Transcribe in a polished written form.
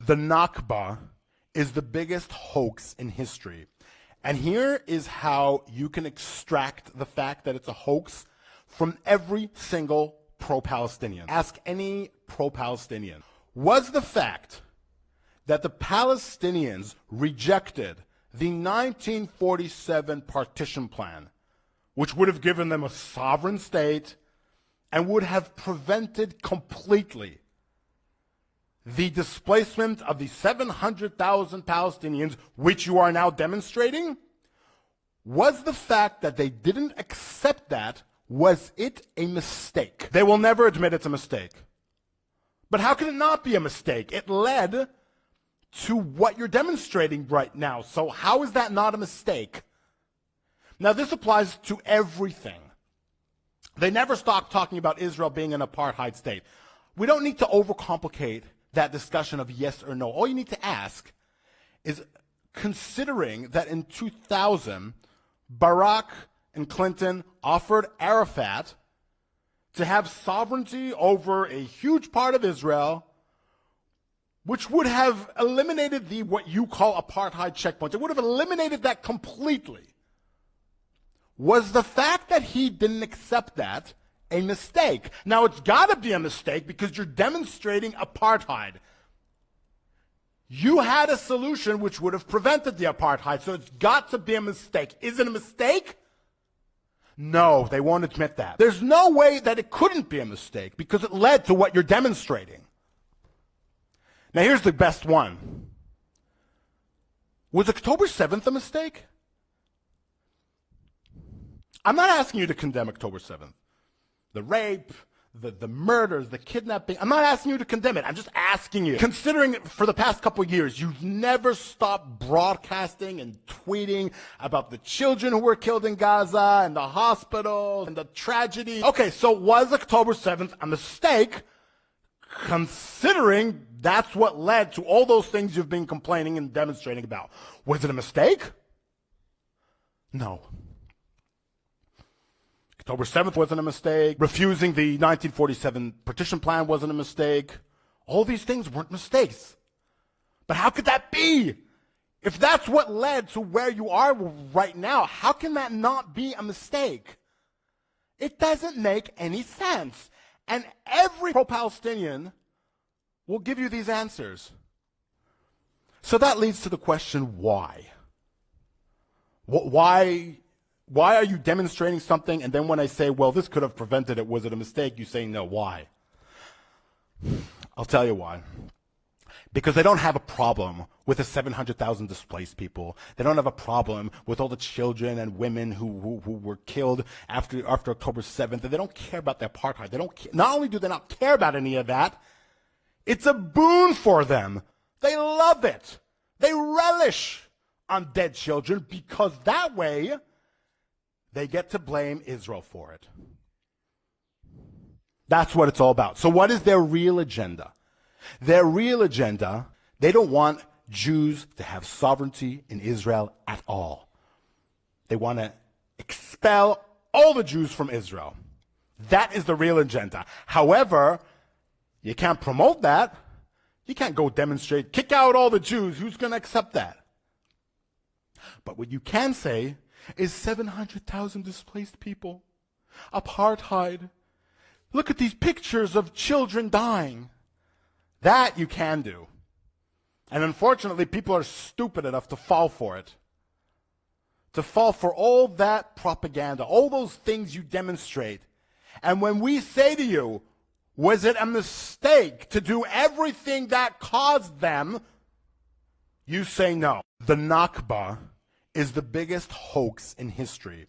The Nakba is the biggest hoax in history. And here is how you can extract the fact that it's a hoax from every single pro-Palestinian. Ask any pro-Palestinian. Was the fact that the Palestinians rejected the 1947 partition plan, which would have given them a sovereign state and would have prevented completely the displacement of the 700,000 Palestinians, which you are now demonstrating? Was the fact that they didn't accept that, was it a mistake? They will never admit it's a mistake. But how can it not be a mistake? It led to what you're demonstrating right now. So how is that not a mistake? Now, this applies to everything. They never stop talking about Israel being an apartheid state. We don't need to overcomplicate that discussion of yes or no. All you need to ask is, considering that in 2000, Barack and Clinton offered Arafat to have sovereignty over a huge part of Israel, which would have eliminated the what you call apartheid checkpoints. It would have eliminated that completely. Was the fact that he didn't accept that a mistake? Now, it's got to be a mistake because you're demonstrating apartheid. You had a solution which would have prevented the apartheid, so it's got to be a mistake. Is it a mistake? No, they won't admit that. There's no way that it couldn't be a mistake because it led to what you're demonstrating. Now, here's the best one. Was October 7th a mistake? I'm not asking you to condemn October 7th. The rape, the murders, the kidnapping. I'm not asking you to condemn it. I'm just asking you. Considering for the past couple of years, you've never stopped broadcasting and tweeting about the children who were killed in Gaza and the hospitals and the tragedy. Okay, so was October 7th a mistake, considering that's what led to all those things you've been complaining and demonstrating about? Was it a mistake? No. October 7th wasn't a mistake. Refusing the 1947 partition plan wasn't a mistake. All these things weren't mistakes. But how could that be? If that's what led to where you are right now, how can that not be a mistake? It doesn't make any sense. And every pro-Palestinian will give you these answers. So that leads to the question, why? Why are you demonstrating something, and then when I say, well, this could have prevented it, was it a mistake, you say no. Why? I'll tell you why. Because they don't have a problem with the 700,000 displaced people. They don't have a problem with all the children and women who were killed after October 7th. And they don't care about the apartheid. They don't care. Not only do they not care about any of that, it's a boon for them. They love it. They relish on dead children because that way they get to blame Israel for it. That's what it's all about. So what is their real agenda? Their real agenda, they don't want Jews to have sovereignty in Israel at all. They want to expel all the Jews from Israel. That is the real agenda. However, you can't promote that. You can't go demonstrate, kick out all the Jews. Who's going to accept that? But what you can say is 700,000 displaced people, apartheid. Look at these pictures of children dying. That you can do. And unfortunately, people are stupid enough to fall for it. To fall for all that propaganda, all those things you demonstrate. And when we say to you, was it a mistake to do everything that caused them? You say no. The Nakba is the biggest hoax in history.